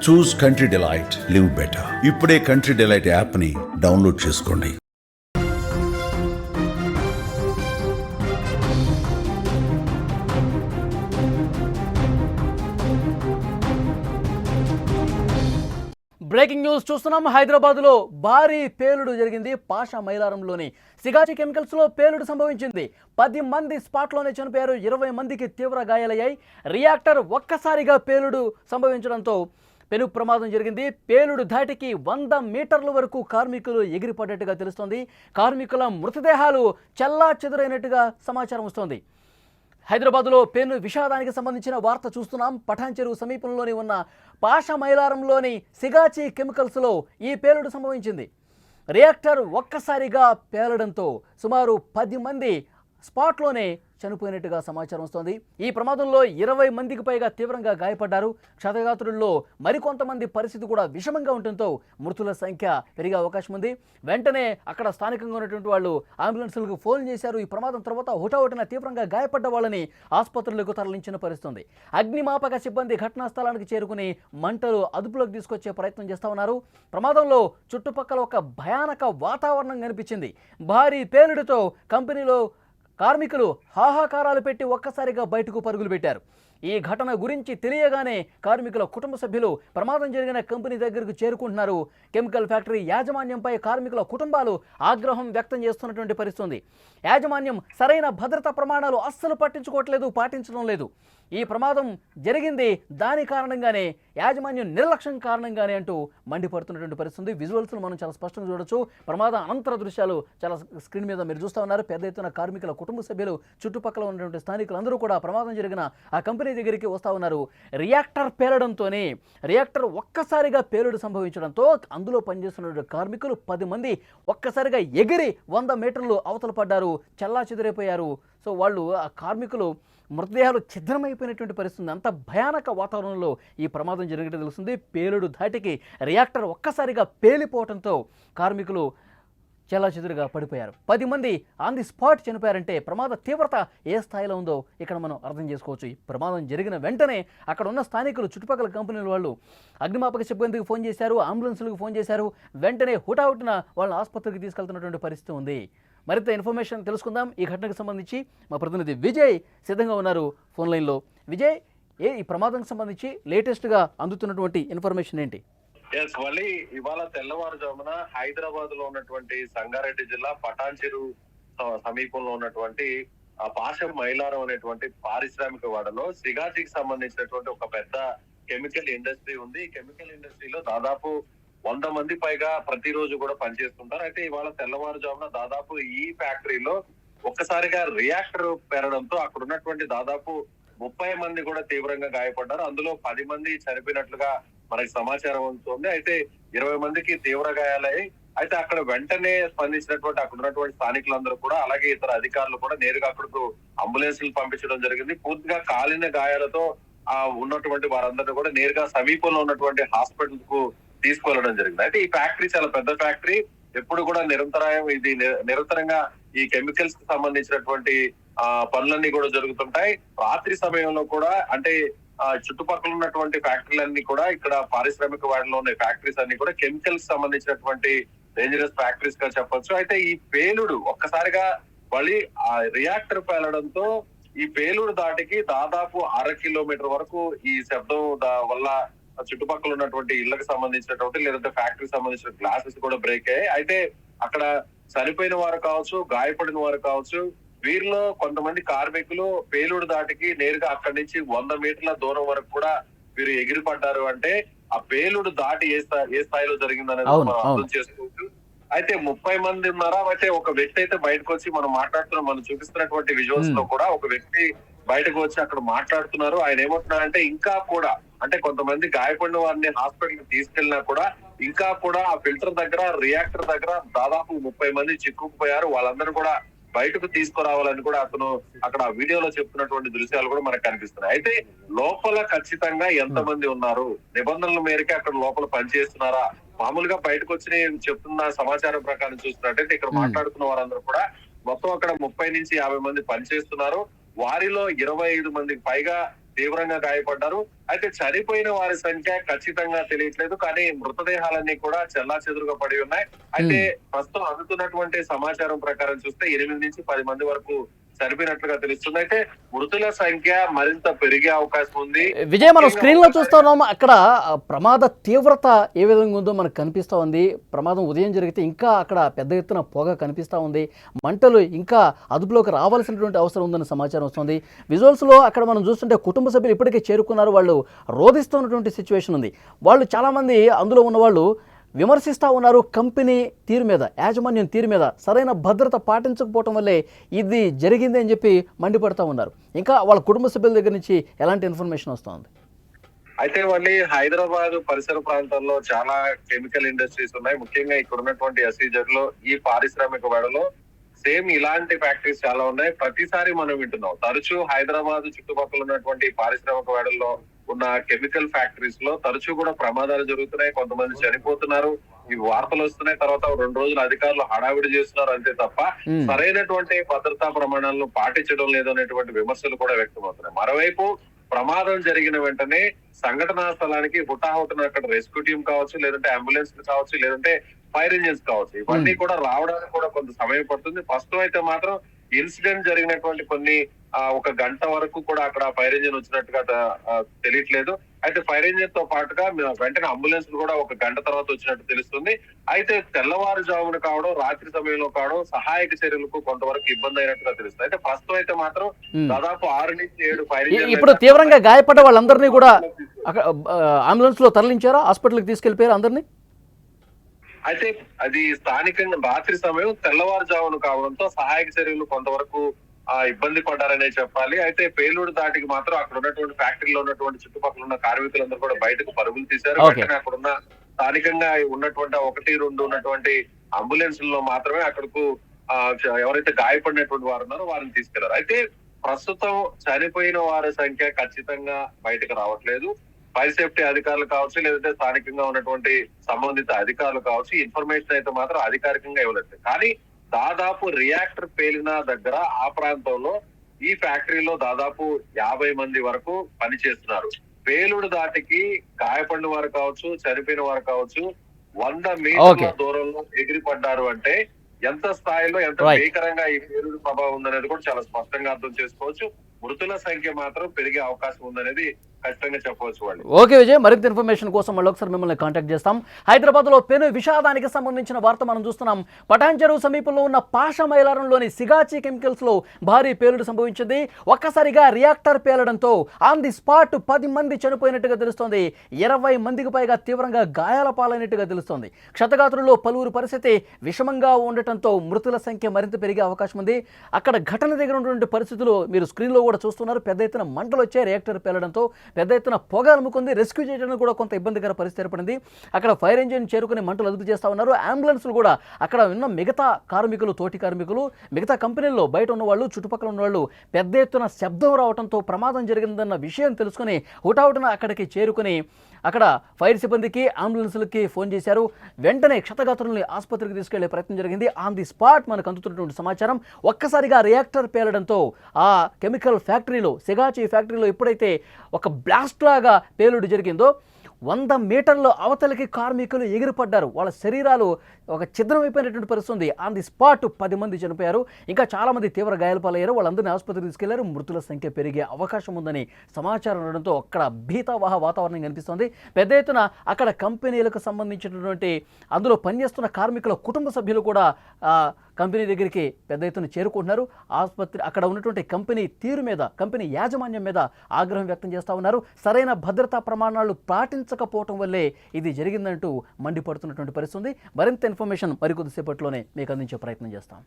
చూస్ country delight, live better. ఇప్పుడే country delight app ని download చేసుకోండి. బ్రేకింగ్ న్యూస్ చూస్తున్నాం. హైదరాబాద్లో భారీ పేలుడు జరిగింది. పాషా మైలారంలోని సిగాచి కెమికల్స్లో పేలుడు సంభవించింది. 10 మంది స్పాట్లోనే చనిపోయారు. 20 మందికి తీవ్ర గాయాలయ్యాయి. రియాక్టర్ ఒక్కసారిగా పేలుడు సంభవించడంతో పెను ప్రమాదం జరిగింది. పేలుడు ధాటికి 100 మీటర్ల వరకు కార్మికులు ఎగిరిపడ్డట్టుగా తెలుస్తోంది. కార్మికుల మృతదేహాలు చెల్లా చెదురైనట్టుగా సమాచారం వస్తోంది. హైదరాబాద్లో పెను విషాదానికి సంబంధించిన వార్త చూస్తున్నాం. పఠాన్ చెరువు సమీపంలోని ఉన్న పాషా మైలారంలోని సిగాచి కెమికల్స్లో ఈ పేలుడు సంభవించింది. రియాక్టర్ ఒక్కసారిగా పేలడంతో సుమారు 10 మంది స్పాట్లోనే చనిపోయినట్టుగా సమాచారం వస్తోంది. ఈ ప్రమాదంలో 20 మందికి పైగా తీవ్రంగా గాయపడ్డారు. క్షతగాత్రుల్లో మరికొంతమంది పరిస్థితి కూడా విషమంగా ఉండటంతో మృతుల సంఖ్య పెరిగే అవకాశం ఉంది. వెంటనే అక్కడ స్థానికంగా ఉన్నటువంటి వాళ్ళు అంబులెన్సులకు ఫోన్ చేశారు. ఈ ప్రమాదం తర్వాత హుటాహుటిన తీవ్రంగా గాయపడ్డ వాళ్ళని ఆసుపత్రులకు తరలించిన పరిస్థితుంది. అగ్నిమాపక సిబ్బంది ఘటనా స్థలానికి చేరుకుని మంటలు అదుపులోకి తీసుకొచ్చే ప్రయత్నం చేస్తా ఉన్నారు. ప్రమాదంలో చుట్టుపక్కల ఒక భయానక వాతావరణం కనిపించింది. భారీ పేలుడుతో కంపెనీలో కార్మికులు హాహాకారాలు పెట్టి ఒక్కసారిగా బయటకు పరుగులు పెట్టారు. ఈ ఘటన గురించి తెలియగానే కార్మికుల కుటుంబ సభ్యులు ప్రమాదం జరిగిన కంపెనీ దగ్గరకు చేరుకుంటున్నారు. కెమికల్ ఫ్యాక్టరీ యాజమాన్యంపై కార్మికుల కుటుంబాలు ఆగ్రహం వ్యక్తం చేస్తున్నటువంటి పరిస్థితి. యాజమాన్యం సరైన భద్రతా ప్రమాణాలు అస్సలు పాటించడం లేదు. ఈ ప్రమాదం జరిగింది దాని కారణంగానే, యాజమాన్యం నిర్లక్ష్యం కారణంగానే అంటూ మండిపడుతున్నటువంటి పరిస్థితి. విజువల్స్ను మనం చాలా స్పష్టంగా చూడొచ్చు. ప్రమాద అనంతర దృశ్యాలు చాలా స్క్రీన్ మీద మీరు చూస్తూ ఉన్నారు. పెద్ద ఎత్తున కార్మికుల కుటుంబ సభ్యులు, చుట్టుపక్కల ఉన్నటువంటి స్థానికులందరూ కూడా ప్రమాదం జరిగిన ఆ కంపెనీ దగ్గరికి వస్తూ ఉన్నారు. రియాక్టర్ పేలడంతోనే, రియాక్టర్ ఒక్కసారిగా పేలుడు సంభవించడంతో అందులో పనిచేస్తున్న కార్మికులు 10 మంది ఒక్కసారిగా ఎగిరి 100 మీటర్లు అవతల పడ్డారు, చెల్లా చెదిరైపోయారు. సో వాళ్ళు, ఆ కార్మికులు మృతదేహాలు ఛిద్రమైపోయినటువంటి పరిస్థితి. అంత భయానక వాతావరణంలో ఈ ప్రమాదం జరిగినట్టు తెలుస్తుంది. పేలుడు ధాటికి రియాక్టర్ ఒక్కసారిగా పేలిపోవడంతో కార్మికులు చాలా చెదురుగా పడిపోయారు. 10 మంది ఆన్ ది స్పాట్ చనిపోయారంటే ప్రమాద తీవ్రత ఏ స్థాయిలో ఉందో ఇక్కడ మనం అర్థం చేసుకోవచ్చు. ఈ ప్రమాదం జరిగిన వెంటనే అక్కడ ఉన్న స్థానికులు, చుట్టుపక్కల కంపెనీల వాళ్ళు అగ్నిమాపక సిబ్బందికి ఫోన్ చేశారు, అంబులెన్సులకు ఫోన్ చేశారు. వెంటనే హుటాహుటిన వాళ్ళని ఆసుపత్రికి తీసుకెళ్తున్నటువంటి పరిస్థితి ఉంది. మరింత ఇన్ఫర్మేషన్ తెలుసుకుందాం. ఈ ఘటనకు సంబంధించి మా ప్రతినిధి విజయ్ సిద్ధంగా ఉన్నారు ఫోన్ లైన్లో. విజయ్, ఈ ప్రమాదానికి సంబంధించి లేటెస్ట్గా అందుతున్నటువంటి ఇన్ఫర్మేషన్ ఏంటి? మళ్ళీ ఇవాళ తెల్లవారుజామున హైదరాబాద్ లో ఉన్నటువంటి సంగారెడ్డి జిల్లా పటాన్ చెరువు సమీపంలో ఉన్నటువంటి పాషా మైలారం అనేటువంటి పారిశ్రామిక వాడలో సిగాచికి సంబంధించినటువంటి ఒక పెద్ద కెమికల్ ఇండస్ట్రీ ఉంది. ఈ కెమికల్ ఇండస్ట్రీలో దాదాపు 100 మంది పైగా ప్రతిరోజు కూడా పనిచేస్తుంటారు. అయితే ఇవాళ తెల్లవారుజామున దాదాపు ఈ ఫ్యాక్టరీలో ఒక్కసారిగా రియాక్టర్ పెరగడంతో అక్కడ ఉన్నటువంటి దాదాపు 30 మంది కూడా తీవ్రంగా గాయపడ్డారు. అందులో 10 మంది చనిపోయినట్లుగా మనకి సమాచారం ఉంటుంది. అయితే 20 మందికి తీవ్ర గాయాలయ్యాయి. అయితే అక్కడ వెంటనే స్పందించినటువంటి అక్కడ ఉన్నటువంటి స్థానికులందరూ కూడా, అలాగే ఇతర అధికారులు కూడా నేరుగా అక్కడకు అంబులెన్సులు పంపించడం జరిగింది. పూర్తిగా కాలిన గాయాలతో ఉన్నటువంటి వారందరూ కూడా నేరుగా సమీపంలో ఉన్నటువంటి హాస్పిటల్ కు తీసుకెళ్లడం జరిగింది. అయితే ఈ ఫ్యాక్టరీ చాలా పెద్ద ఫ్యాక్టరీ. ఎప్పుడు కూడా నిరంతరంగా ఈ కెమికల్స్ కి సంబంధించినటువంటి పనులన్నీ కూడా జరుగుతుంటాయి. రాత్రి సమయంలో కూడా, అంటే చుట్టుపక్కల ఉన్నటువంటి ఫ్యాక్టరీలన్నీ కూడా, ఇక్కడ పారిశ్రామిక వాడలో ఉన్న ఫ్యాక్టరీస్ అన్ని కూడా కెమికల్స్ సంబంధించినటువంటి డేంజరస్ ఫ్యాక్టరీస్ గా చెప్పొచ్చు. అయితే ఈ పేలుడు ఒక్కసారిగా మళ్ళీ ఆ రియాక్టర్ పేలడంతో ఈ పేలుడు దాటికి దాదాపు 1/2 కిలోమీటర్ వరకు ఈ శబ్దం వల్ల చుట్టుపక్కల ఉన్నటువంటి ఇళ్లకు సంబంధించినటువంటి, లేదంటే ఫ్యాక్టరీకి సంబంధించిన గ్లాసెస్ కూడా బ్రేక్ అయ్యాయి. అయితే అక్కడ చనిపోయిన వారు కావచ్చు, గాయపడిన వారు కావచ్చు, వీరిలో కొంతమంది కార్మికులు పేలుడు దాటికి నేరుగా అక్కడి నుంచి 100 మీటర్ల దూరం వరకు కూడా వీరు ఎగిరిపడ్డారు. అంటే ఆ పేలుడు దాటి ఏ స్థాయిలో జరిగిందనేది మనం అర్థం చేసుకోవచ్చు. అయితే 30 మంది ఉన్నారా? అయితే ఒక వ్యక్తి అయితే బయటకు వచ్చి మనం చూపిస్తున్నటువంటి విజువల్స్ లో కూడా ఒక వ్యక్తి బయటకు వచ్చి అక్కడ మాట్లాడుతున్నారు. ఆయన ఏమంటున్నారంటే, ఇంకా కూడా, అంటే కొంతమంది గాయపడిన వారిని హాస్పిటల్ కి తీసుకెళ్లినా కూడా ఇంకా కూడా ఆ ఫిల్టర్ దగ్గర, రియాక్టర్ దగ్గర దాదాపు 30 మంది చిక్కుకుపోయారు. వాళ్ళందరూ కూడా బయటకు తీసుకురావాలని కూడా అతను అక్కడ వీడియోలో చెప్తున్నటువంటి దృశ్యాలు కూడా మనకు కనిపిస్తున్నాయి. అయితే లోపల ఖచ్చితంగా ఎంతమంది ఉన్నారు, నిబంధనల మేరకు అక్కడ లోపల పనిచేస్తున్నారా? మామూలుగా బయటకు వచ్చి చెప్తున్న సమాచారం ప్రకారం చూస్తున్నట్టయితే ఇక్కడ మాట్లాడుతున్న వారందరూ కూడా మొత్తం అక్కడ 30 నుంచి 50 మంది పనిచేస్తున్నారు. వారిలో 25 మందికి పైగా తీవ్రంగా గాయపడ్డారు. అయితే చనిపోయిన వారి సంఖ్య ఖచ్చితంగా తెలియట్లేదు, కానీ మృతదేహాలన్నీ కూడా చెల్లాచెదురుగా పడి ఉన్నాయి. అయితే ప్రస్తుతం అందుతున్నటువంటి సమాచారం ప్రకారం చూస్తే 8 నుంచి 10 మంది వరకు చనిపోయినట్లుగా తెలుస్తుంది. అయితే మృతుల సంఖ్య మరింత పెరిగే అవకాశం ఉంది. విజయ్, మనం స్క్రీన్ లో చూస్తా ఉన్నాము, అక్కడ ప్రమాద తీవ్రత ఏ విధంగా ఉందో మనకు కనిపిస్తా ఉంది. ప్రమాదం ఉదయం జరిగితే ఇంకా అక్కడ పెద్ద ఎత్తున పొగ కనిపిస్తా ఉంది, మంటలు ఇంకా అదుపులోకి రావాల్సినటువంటి అవసరం ఉందని సమాచారం వస్తుంది. విజువల్స్ లో అక్కడ మనం చూస్తుంటే కుటుంబ సభ్యులు ఇప్పటికే చేరుకున్నారు, వాళ్ళు రోధిస్తున్నటువంటి సిచ్యువేషన్ ఉంది. వాళ్ళు చాలా మంది అందులో ఉన్న వాళ్ళు విమర్శిస్తూ ఉన్నారు కంపెనీ తీరు మీద, యాజమాన్యం తీరు మీద. సరైన భద్రత పాటించకపోవటం వల్లే ఇది జరిగింది అని చెప్పి మండిపడతా ఉన్నారు. ఇంకా వాళ్ళ కుటుంబ సభ్యుల దగ్గర నుంచి ఎలాంటి ఇన్ఫర్మేషన్ వస్తుంది? అయితే మళ్ళీ హైదరాబాద్ పరిసర ప్రాంతాల్లో చాలా కెమికల్ ఇండస్ట్రీస్ ఉన్నాయి. ముఖ్యంగా ఇక్కడ ఉన్నటువంటి ఎస్ఈజెడ్ లో, ఈ పారిశ్రామిక వాడలో సేమ్ ఇలాంటి ఫ్యాక్టరీస్ చాలా ఉన్నాయి. ప్రతిసారి మనం వింటున్నాం, తరచూ హైదరాబాద్ చుట్టుపక్కల ఉన్నటువంటి పారిశ్రామిక వాడల్లో ఉన్న కెమికల్ ఫ్యాక్టరీస్ లో తరచూ కూడా ప్రమాదాలు జరుగుతున్నాయి, కొంతమంది చనిపోతున్నారు, ఈ వార్తలు వస్తున్నాయి. తర్వాత 2 రోజులు అధికారులు హడావిడి చేస్తున్నారు అంతే తప్ప సరైనటువంటి భద్రతా ప్రమాణాలను పాటించడం లేదు అనేటువంటి విమర్శలు కూడా వ్యక్తమవుతున్నాయి. మరోవైపు ప్రమాదం జరిగిన వెంటనే సంఘటనా స్థలానికి హుటాహుటిన అక్కడ రెస్క్యూ టీం కావచ్చు, లేదంటే అంబులెన్స్ కావచ్చు, లేదంటే ఫైర్ ఇంజిన్స్ కావచ్చు, ఇవన్నీ కూడా రావడానికి కూడా కొంత సమయం పడుతుంది. ప్రస్తుతం అయితే మాత్రం ఇన్సిడెంట్ జరిగినటువంటి కొన్ని 1 గంట వరకు కూడా అక్కడ ఫైర్ ఇంజిన్ వచ్చినట్టుగా తెలియట్లేదు. అయితే ఫైర్ ఇంజిన్ తో పాటుగా వెంటనే అంబులెన్స్ కూడా 1 గంట తర్వాత వచ్చినట్టు తెలుస్తుంది. అయితే తెల్లవారుజామున కావడం, రాత్రి సమయంలో కావడం సహాయక చర్యలకు కొంతవరకు ఇబ్బంది అయినట్టుగా తెలుస్తుంది. అయితే ప్రస్తుతం అయితే మాత్రం దాదాపు 6 నుంచి 7 ఫైర్ ఇంజిన్. ఇప్పుడు తీవ్రంగా గాయపడ్డ వాళ్ళందరినీ కూడా అంబులెన్స్ లో తరలించారా, హాస్పిటల్కి తీసుకెళ్లిపోయారు అందరినీ? అయితే అది స్థానికంగా రాత్రి సమయం తెల్లవారుజామున కావడంతో సహాయక చర్యలు కొంతవరకు ఇబ్బంది పడ్డారనే చెప్పాలి. అయితే పేలుడు దాటికి మాత్రం అక్కడ ఉన్నటువంటి ఫ్యాక్టరీలో ఉన్నటువంటి చుట్టుపక్కల ఉన్న కార్మికులందరూ కూడా బయటకు పరుగులు తీశారు. వెంటనే అక్కడ ఉన్న స్థానికంగా ఉన్నటువంటి 1-2 ఉన్నటువంటి అంబులెన్స్ లో మాత్రమే అక్కడకు ఎవరైతే గాయపడినటువంటి వారు ఉన్నారో వారిని తీసుకెళ్లారు. అయితే ప్రస్తుతం చనిపోయిన వారి సంఖ్య ఖచ్చితంగా బయటకు రావట్లేదు. ఫైర్ సేఫ్టీ అధికారులు కావచ్చు, లేదంటే స్థానికంగా ఉన్నటువంటి సంబంధిత అధికారులు కావచ్చు, ఇన్ఫర్మేషన్ అయితే మాత్రం అధికారికంగా ఇవ్వలేదు. కానీ దాదాపు రియాక్టర్ పేలిన దగ్గర ఆ ప్రాంతంలో ఈ ఫ్యాక్టరీలో దాదాపు 50 మంది వరకు పనిచేస్తున్నారు. పేలుడు దాటికి గాయపడిన వారు కావచ్చు, చనిపోయిన వారు కావచ్చు 100 మీటర్ల దూరంలో ఎగిరిపడ్డారు అంటే ఎంత స్థాయిలో, ఎంత భీకరంగా ఈ పేలుడు ప్రభావం ఉందనేది కూడా చాలా స్పష్టంగా అర్థం చేసుకోవచ్చు. మృతుల సంఖ్య మాత్రం పెరిగే అవకాశం ఉందనేది ఖచ్చితంగా చెప్పవచ్చు వాళ్ళు. ఓకే విజయ్, మరింత ఇన్ఫర్మేషన్ కోసం మళ్ళీ ఒకసారి మిమ్మల్ని కాంటాక్ట్ చేస్తాం. హైదరాబాద్ లో పెను విషాదానికి సంబంధించిన వార్త మనం చూస్తున్నాం. పటాన్ చెరువు సమీపంలో ఉన్న పాషా మైలారంలోని సిగాచి కెమికల్స్ లో భారీ పేలుడు సంభవించింది. ఒక్కసారిగా రియాక్టర్ పేలడంతో ఆన్ ది స్పాట్ 10 మంది చనిపోయినట్టుగా తెలుస్తోంది. 20 మందికి పైగా తీవ్రంగా గాయాల పాలైనట్టుగా తెలుస్తోంది. క్షతగాత్రుల్లో పలువురు పరిస్థితి విషమంగా ఉండటంతో మృతుల సంఖ్య మరింత పెరిగే అవకాశం ఉంది. అక్కడ ఘటన దగ్గర ఉన్నటువంటి పరిస్థితులు మీరు స్క్రీన్ లో కూడా చూస్తున్నారు. పెద్ద ఎత్తున మంటలు వచ్చాయి రియాక్టర్ పేలడంతో, పెద్ద ఎత్తున పొగ అలుముకుంది. రెస్క్యూ చేయడానికి కూడా కొంత ఇబ్బందికర పరిస్థితి ఏర్పడింది. అక్కడ ఫైర్ ఇంజిన్ చేరుకుని మంటలు అదుపు చేస్తా ఉన్నారు. అంబులెన్స్లు కూడా అక్కడ ఉన్న మిగతా కార్మికులు, తోటి కార్మికులు, మిగతా కంపెనీల్లో బయట ఉన్న వాళ్ళు, చుట్టుపక్కల ఉన్న వాళ్ళు పెద్ద ఎత్తున శబ్దం రావడంతో ప్రమాదం జరిగిందన్న విషయం తెలుసుకుని హుటాహుటిన అక్కడికి చేరుకుని అక్కడ ఫైర్ సిబ్బందికి, అంబులెన్స్లకి ఫోన్ చేశారు. వెంటనే క్షతగాత్రుల్ని ఆసుపత్రికి తీసుకెళ్లే ప్రయత్నం జరిగింది. ఆన్ ది స్పాట్ మనకు అందుతున్నటువంటి సమాచారం, ఒక్కసారిగా రియాక్టర్ పేలడంతో ఆ కెమికల్ ఫ్యాక్టరీలో, సిగాచి ఫ్యాక్టరీలో ఎప్పుడైతే ఒక బ్లాస్ట్ లాగా పేలుడు జరిగిందో 100 మీటర్ల అవతలికి కార్మికులు ఎగిరిపడ్డారు. వాళ్ళ శరీరాలు ఒక ఛిద్రమైపోయినటువంటి పరిస్థితి ఉంది. ఆన్ ది స్పాట్ 10 మంది చనిపోయారు. ఇంకా చాలామంది తీవ్ర గాయాల పాలయ్యారు. వాళ్ళందరినీ ఆసుపత్రికి తీసుకెళ్లారు. మృతుల సంఖ్య పెరిగే అవకాశం ఉందని సమాచారం ఉండడంతో అక్కడ భీతావహ వాతావరణం కనిపిస్తోంది. పెద్ద ఎత్తున అక్కడ కంపెనీలకు సంబంధించినటువంటి అందులో పనిచేస్తున్న కార్మికుల కుటుంబ సభ్యులు కూడా కంపెనీ దగ్గరికి పెద్ద ఎత్తున చేరుకుంటున్నారు. ఆసుపత్రి అక్కడ ఉన్నటువంటి కంపెనీ తీరు మీద, కంపెనీ యాజమాన్యం మీద ఆగ్రహం వ్యక్తం చేస్తూ ఉన్నారు. సరైన భద్రతా ప్రమాణాలు పాటించకపోవటం వల్లే ఇది జరిగిందంటూ మండిపడుతున్నటువంటి పరిస్థితి ఉంది. మరింత ఇన్ఫర్మేషన్ మరికొద్దిసేపట్లోనే మీకు అందించే ప్రయత్నం చేస్తాం.